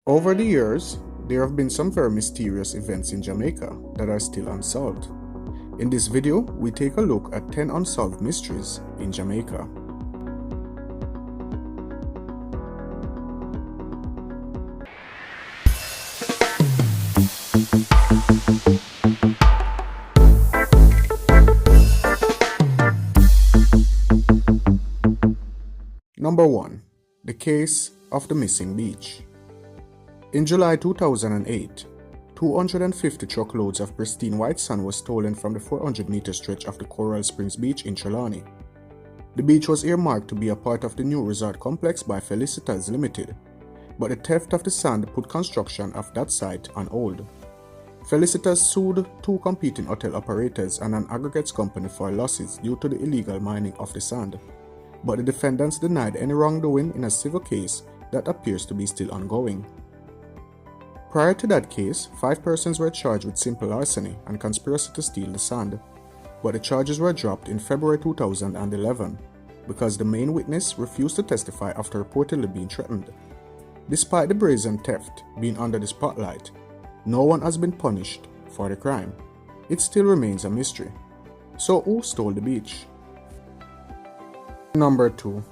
Over the years, there have been some very mysterious events in Jamaica that are still unsolved. In this video, we take a look at 10 unsolved mysteries in Jamaica. Number 1. The Case of the Missing Beach. In July 2008, 250 truckloads of pristine white sand was stolen from the 400-meter stretch of the Coral Springs Beach in Trelawney. The beach was earmarked to be a part of the new resort complex by Felicitas Limited, but the theft of the sand put construction of that site on hold. Felicitas sued two competing hotel operators and an aggregates company for losses due to the illegal mining of the sand, but the defendants denied any wrongdoing in a civil case that appears to be still ongoing. Prior to that case, 5 persons were charged with simple larceny and conspiracy to steal the sand, but the charges were dropped in February 2011 because the main witness refused to testify after reportedly being threatened. Despite the brazen theft being under the spotlight, no one has been punished for the crime. It still remains a mystery. So who stole the beach? Number 2.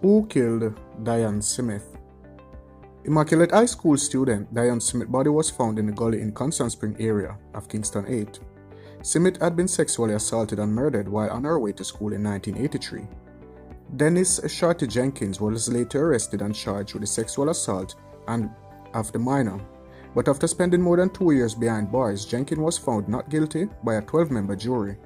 Who killed Diane Smith? Immaculate High School student Diane Smith's body was found in the gully in Constant Spring area of Kingston 8. Smith had been sexually assaulted and murdered while on her way to school in 1983. Dennis Shorty Jenkins was later arrested and charged with the sexual assault of the minor, but after spending more than 2 years behind bars, Jenkins was found not guilty by a 12-member jury.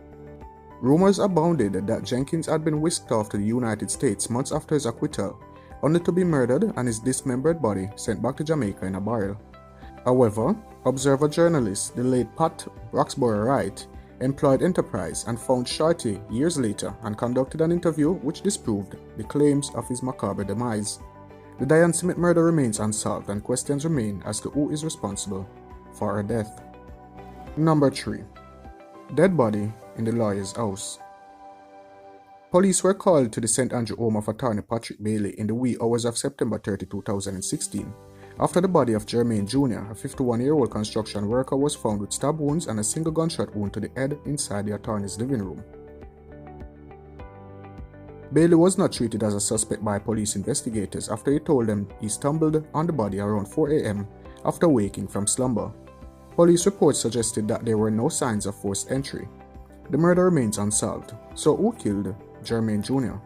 Rumors abounded that Jenkins had been whisked off to the United States months after his acquittal, only to be murdered and his dismembered body sent back to Jamaica in a barrel. However, Observer journalist, the late Pat Roxborough Wright, employed Enterprise and found Shorty years later and conducted an interview which disproved the claims of his macabre demise. The Diane Smith murder remains unsolved and questions remain as to who is responsible for her death. Number 3. Dead body in the lawyer's house. Police were called to the St. Andrew home of attorney Patrick Bailey in the wee hours of September 30, 2016, after the body of Jermaine Jr., a 51-year-old construction worker, was found with stab wounds and a single gunshot wound to the head inside the attorney's living room. Bailey was not treated as a suspect by police investigators after he told them he stumbled on the body around 4 a.m. after waking from slumber. Police reports suggested that there were no signs of forced entry. The murder remains unsolved, so who killed Jermaine Jr.?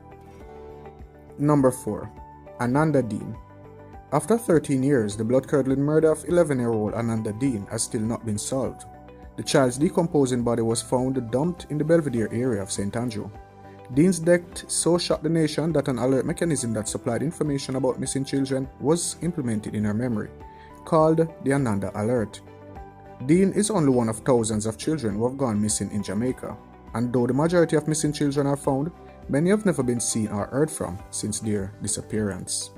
Number 4. Ananda Dean. After 13 years, the blood-curdling murder of 11-year-old Ananda Dean has still not been solved. The child's decomposing body was found dumped in the Belvedere area of St. Andrew. Dean's death so shocked the nation that an alert mechanism that supplied information about missing children was implemented in her memory, called the Ananda Alert. Dean is only one of thousands of children who have gone missing in Jamaica, and though the majority of missing children are found, many have never been seen or heard from since their disappearance.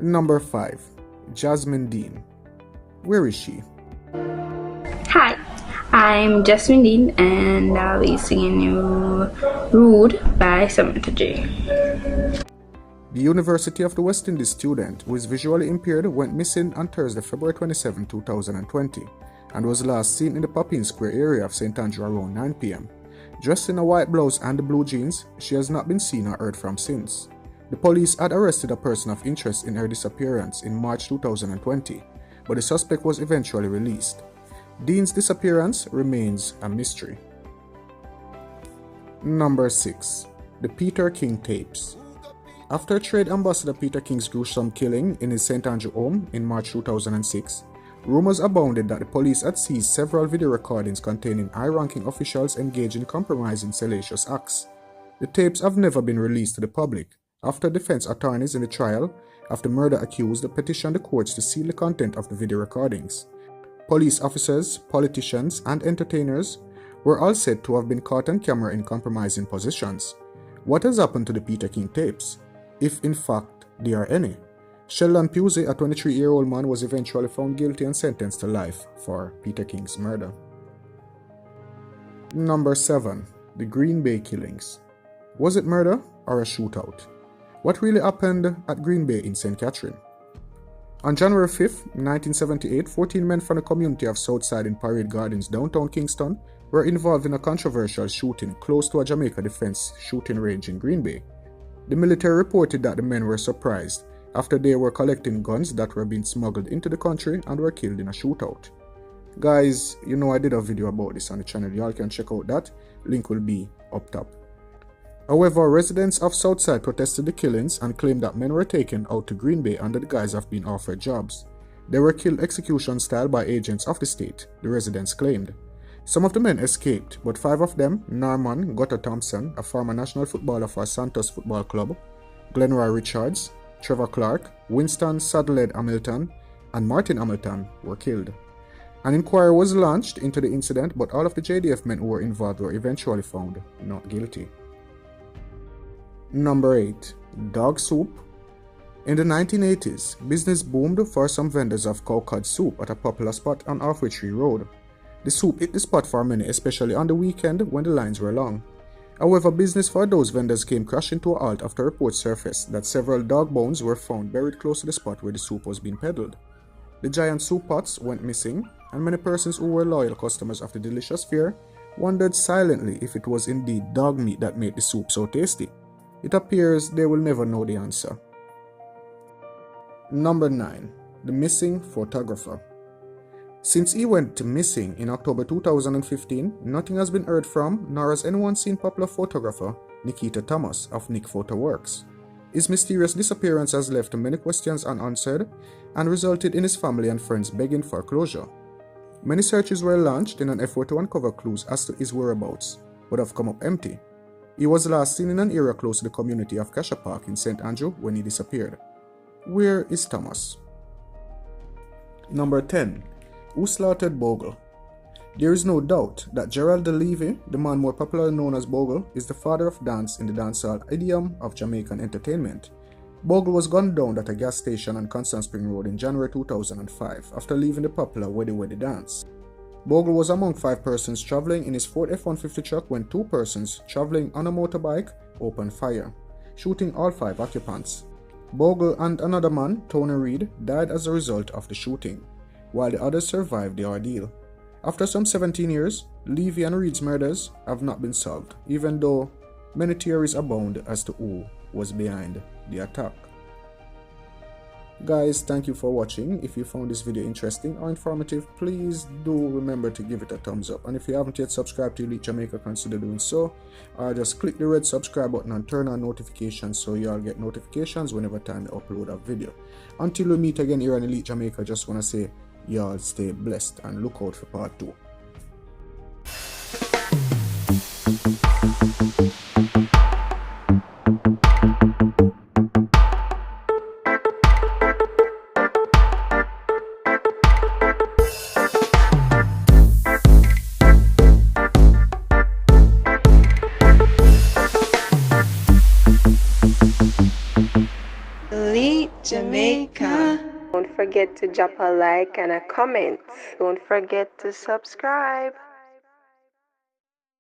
Number 5. Jasmine Dean. Where is she? Hi, I'm Jasmine Dean and I'll be singing you Rude by Samantha J. The University of the West Indies student who is visually impaired went missing on Thursday, February 27, 2020, and was last seen in the Papine Square area of St. Andrew around 9 p.m. Dressed in a white blouse and blue jeans, she has not been seen or heard from since. The police had arrested a person of interest in her disappearance in March 2020, but the suspect was eventually released. Dean's disappearance remains a mystery. Number 6. The Peter King Tapes. After Trade Ambassador Peter King's gruesome killing in his St. Andrew home in March 2006, rumors abounded that the police had seized several video recordings containing high-ranking officials engaged in compromising salacious acts. The tapes have never been released to the public, after defense attorneys in the trial of the murder accused petitioned the courts to seal the content of the video recordings. Police officers, politicians, and entertainers were all said to have been caught on camera in compromising positions. What has happened to the Peter King tapes, if in fact there are any? Sheldon Pusey, a 23-year-old man, was eventually found guilty and sentenced to life for Peter King's murder. Number 7. The Green Bay Killings. Was it murder or a shootout? What really happened at Green Bay in St. Catherine? On January 5, 1978, 14 men from the community of Southside in Parade Gardens, downtown Kingston, were involved in a controversial shooting close to a Jamaica defense shooting range in Green Bay. The military reported that the men were surprised after they were collecting guns that were being smuggled into the country and were killed in a shootout. Guys, you know I did a video about this on the channel, y'all can check out that, link will be up top. However, residents of Southside protested the killings and claimed that men were taken out to Green Bay under the guise of being offered jobs. They were killed execution style by agents of the state, the residents claimed. Some of the men escaped, but 5 of them, Norman Gutter Thompson, a former national footballer for Santos Football Club, Glenroy Richards, Trevor Clark, Winston Sadled Hamilton, and Martin Hamilton were killed. An inquiry was launched into the incident, but all of the JDF men who were involved were eventually found not guilty. Number 8. Dog soup. In the 1980s, business boomed for some vendors of cow cod soup at a popular spot on Halfway Tree Road. The soup hit the spot for many, especially on the weekend when the lines were long. However, business for those vendors came crashing to a halt after reports surfaced that several dog bones were found buried close to the spot where the soup was being peddled. The giant soup pots went missing, and many persons who were loyal customers of the delicious fare wondered silently if it was indeed dog meat that made the soup so tasty. It appears they will never know the answer. Number 9. The missing photographer. Since he went missing in October 2015, nothing has been heard from, nor has anyone seen popular photographer Nikita Thomas of Nick Photo Works. His mysterious disappearance has left many questions unanswered and resulted in his family and friends begging for closure. Many searches were launched in an effort to uncover clues as to his whereabouts, but have come up empty. He was last seen in an area close to the community of Cassia Park in St. Andrew when he disappeared. Where is Thomas? Number 10. Who slaughtered Bogle? There is no doubt that Gerald Levy, the man more popularly known as Bogle, is the father of dance in the dancehall idiom of Jamaican entertainment. Bogle was gunned down at a gas station on Constant Spring Road in January 2005 after leaving the popular Weddy Weddy dance. Bogle was among 5 persons traveling in his Ford F-150 truck when 2 persons traveling on a motorbike opened fire, shooting all 5 occupants. Bogle and another man, Tony Reed, died as a result of the shooting, while the others survived the ordeal. After some 17 years, Levy and Reed's murders have not been solved, even though many theories abound as to who was behind the attack. Guys, thank you for watching. If you found this video interesting or informative, please do remember to give it a thumbs up. And if you haven't yet subscribed to Elite Jamaica, consider doing so. Or just click the red subscribe button and turn on notifications so y'all get notifications whenever time I upload a video. Until we meet again here on Elite Jamaica, just want to say y'all stay blessed and look out for part 2. Elite Jamaica. Don't forget to drop a like and a comment. Don't forget to subscribe.